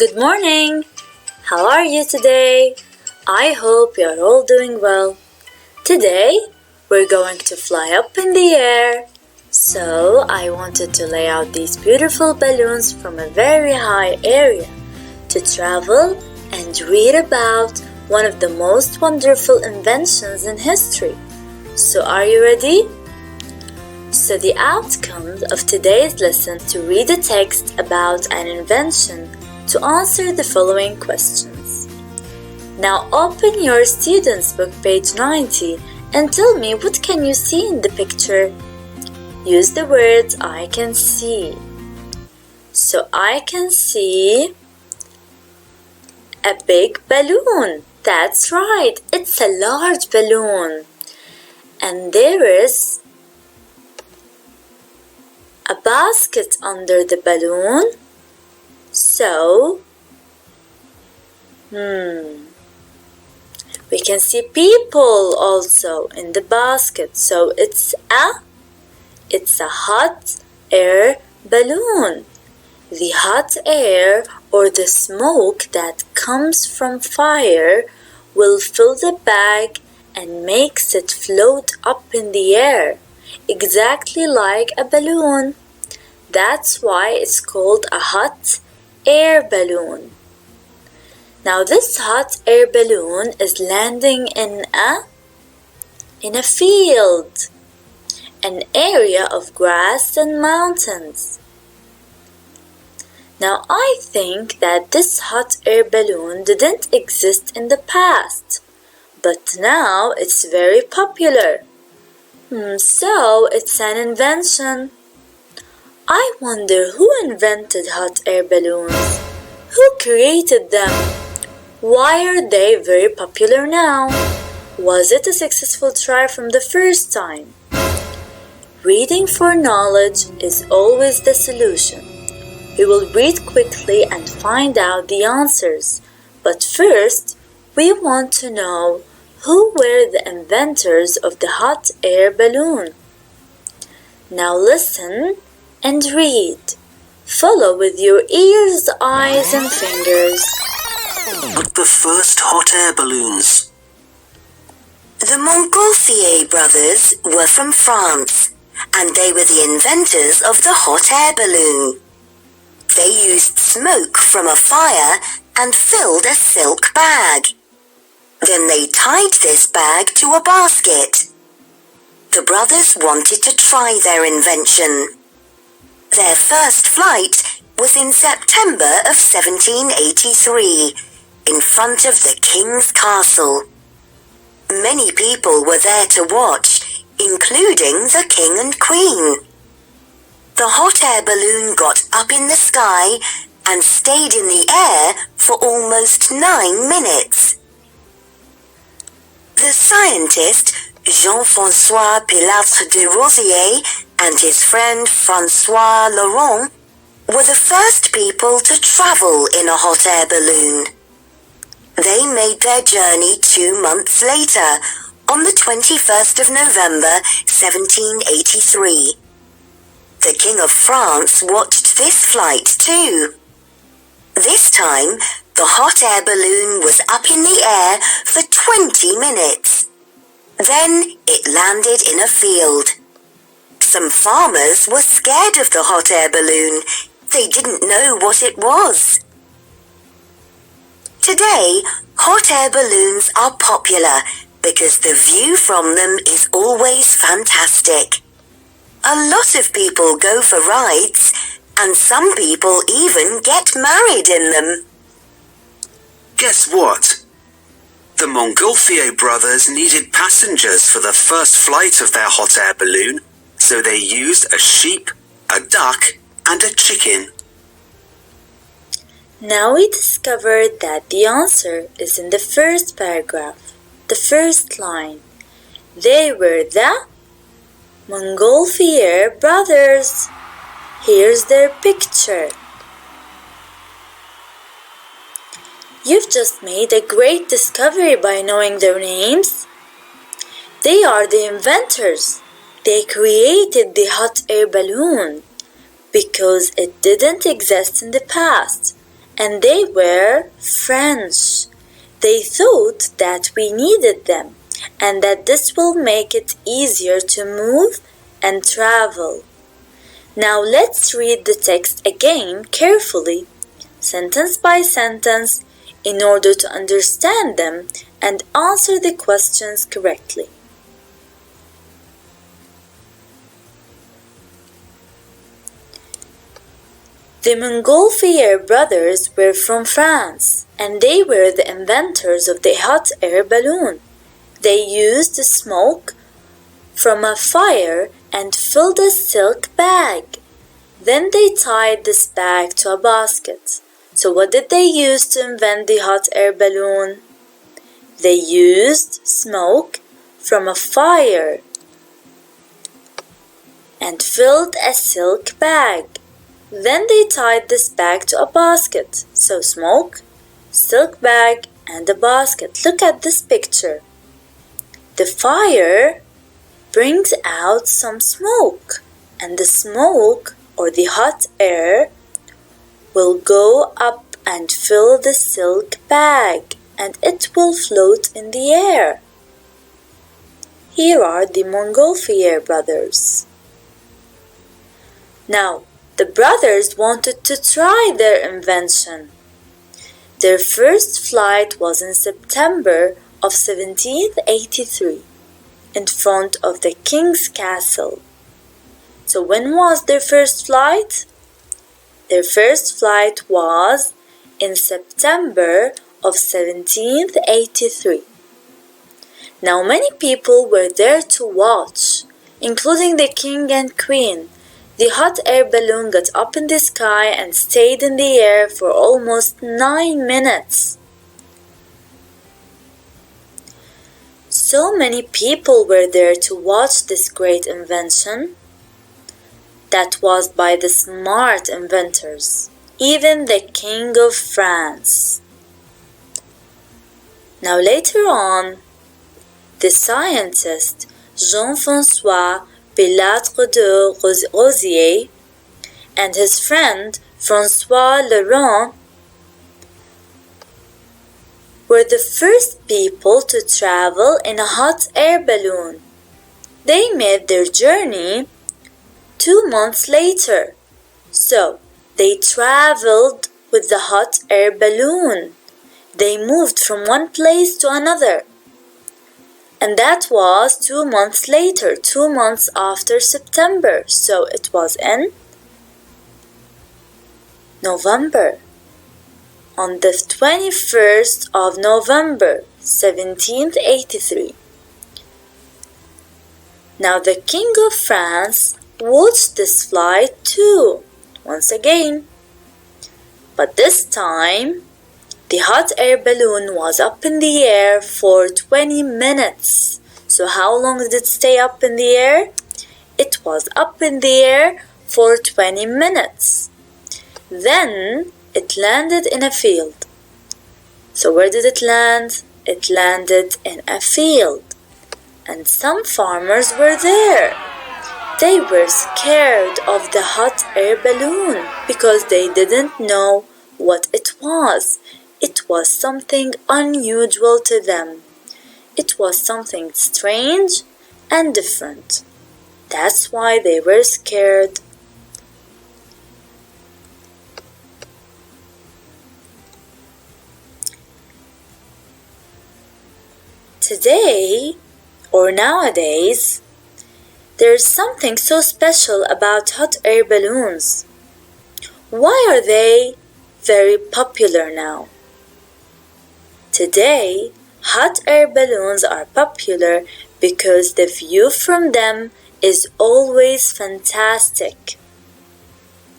Good morning! How are you today? I hope you're all doing well. Today, we're going to fly up in the air. So, I wanted to lay out these beautiful balloons from a very high area to travel and read about one of the most wonderful inventions in history. So, are you ready? So, the outcome of today's lesson to read a text about an invention to answer the following questions. Now open your student's book page 90 and tell me what can you see in the picture. Use the words I can see. So I can see a big balloon. That's right, it's a large balloon. And there is a basket under the balloon. So, we can see people also in the basket. So it's a hot air balloon. The hot air or the smoke that comes from fire will fill the bag and makes it float up in the air, exactly like a balloon. That's why it's called a hot air balloon. Now this hot air balloon is landing in a field, an area of grass and mountains. Now I think that this hot air balloon didn't exist in the past, but now it's very popular. So it's an invention. I wonder who invented hot air balloons? Who created them? Why are they very popular now? Was it a successful try from the first time? Reading for knowledge is always the solution. We will read quickly and find out the answers. But first, we want to know who were the inventors of the hot air balloon. Now listen and read. Follow with your ears, eyes, and fingers. The first hot air balloons. The Montgolfier brothers were from France, and they were the inventors of the hot air balloon. They used smoke from a fire and filled a silk bag. Then they tied this bag to a basket. The brothers wanted to try their invention. Their first flight was in September of 1783, in front of the king's castle. Many people were there to watch, including the king and queen. The hot air balloon got up in the sky and stayed in the air for almost 9 minutes. The scientist Jean-François Pilatre de Rosier and his friend François Laurent were the first people to travel in a hot air balloon. They made their journey 2 months later, on the 21st of November, 1783. The King of France watched this flight too. This time, the hot air balloon was up in the air for 20 minutes. Then it landed in a field. Some farmers were scared of the hot air balloon. They didn't know what it was. Today, hot air balloons are popular because the view from them is always fantastic. A lot of people go for rides, and some people even get married in them. Guess what? The Montgolfier brothers needed passengers for the first flight of their hot air balloon, so they used a sheep, a duck, and a chicken. Now we discovered that the answer is in the first paragraph, the first line. They were the Montgolfier brothers. Here's their picture. You've just made a great discovery by knowing their names. They are the inventors. They created the hot air balloon because it didn't exist in the past and they were French. They thought that we needed them and that this will make it easier to move and travel. Now let's read the text again carefully, sentence by sentence, in order to understand them and answer the questions correctly. The Montgolfier brothers were from France, and they were the inventors of the hot air balloon. They used smoke from a fire and filled a silk bag. Then they tied this bag to a basket. So what did they use to invent the hot air balloon? They used smoke from a fire and filled a silk bag. Then they tied this bag to a basket. So smoke, silk bag, and a basket. Look at this picture. The fire brings out some smoke, and the smoke or the hot air will go up and fill the silk bag, and it will float in the air. Here are the Montgolfier brothers. Now, the brothers wanted to try their invention. Their first flight was in September of 1783 in front of the king's castle. So when was their first flight? Their first flight was in September of 1783. Now many people were there to watch, including the king and queen. The hot air balloon got up in the sky and stayed in the air for almost 9 minutes. So many people were there to watch this great invention that was by the smart inventors, even the King of France. Now later on, the scientist Jean-François Pilatre de Rosier and his friend François Leroux were the first people to travel in a hot air balloon. They made their journey 2 months later. So, they traveled with the hot air balloon. They moved from one place to another. And that was 2 months later, 2 months after September. So it was in November. On the 21st of November, 1783. Now the King of France watched this flight too, once again. But this time, the hot air balloon was up in the air for 20 minutes. So how long did it stay up in the air? It was up in the air for 20 minutes. Then it landed in a field. So where did it land? It landed in a field. And some farmers were there. They were scared of the hot air balloon because they didn't know what it was. It was something unusual to them. It was something strange and different. That's why they were scared. Today, or nowadays, there's something so special about hot air balloons. Why are they very popular now? Today, hot air balloons are popular because the view from them is always fantastic.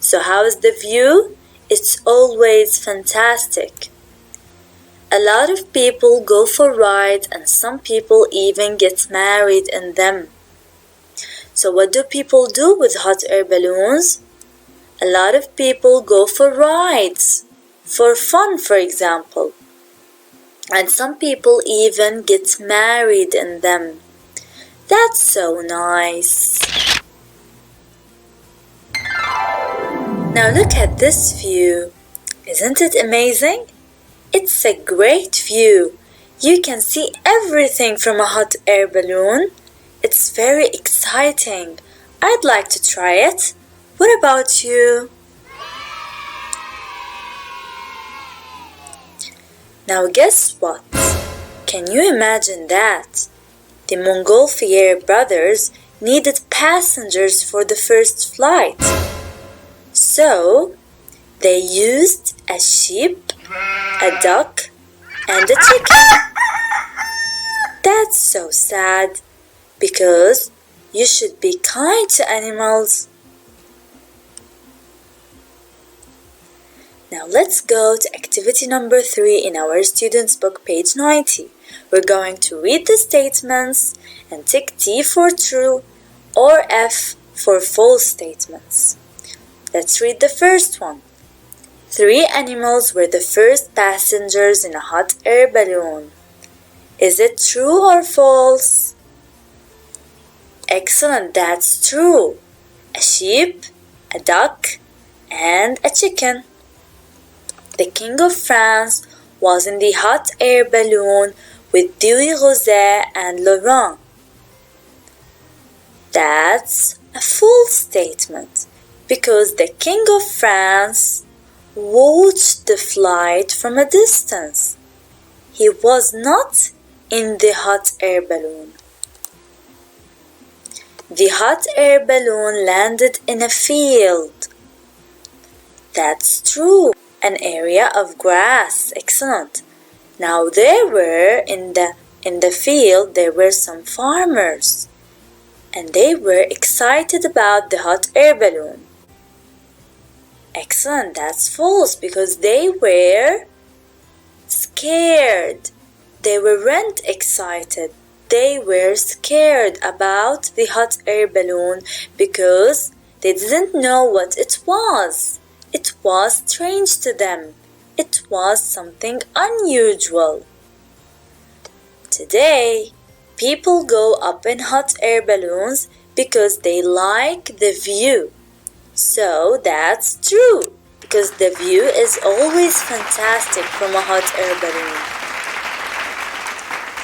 So how is the view? It's always fantastic. A lot of people go for rides and some people even get married in them. So what do people do with hot air balloons? A lot of people go for rides, for fun, for example. And some people even get married in them. That's so nice. Now look at this view. Isn't it amazing? It's a great view. You can see everything from a hot air balloon. It's very exciting. I'd like to try it. What about you? Now guess what? Can you imagine that? The Montgolfier brothers needed passengers for the first flight. So, they used a sheep, a duck, and a chicken. That's so sad, because you should be kind to animals. Now let's go to activity number 3 in our student's book, page 90. We're going to read the statements and tick T for true or F for false statements. Let's read the first one. 3 animals were the first passengers in a hot air balloon. Is it true or false? Excellent, that's true. A sheep, a duck, and a chicken. The King of France was in the hot air balloon with Dewey Rosé and Laurent. That's a false statement because the King of France watched the flight from a distance. He was not in the hot air balloon. The hot air balloon landed in a field. That's true. An area of grass. Excellent. Now there were in the field there were some farmers, and they were excited about the hot air balloon. Excellent. That's false because they were scared. They weren't excited. They were scared about the hot air balloon because they didn't know what it was. It was strange to them. It was something unusual. Today, people go up in hot air balloons because they like the view. So that's true, because the view is always fantastic from a hot air balloon.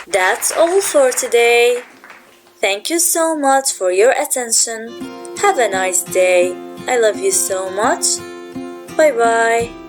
That's all for today. Thank you so much for your attention. Have a nice day. I love you so much. Bye bye.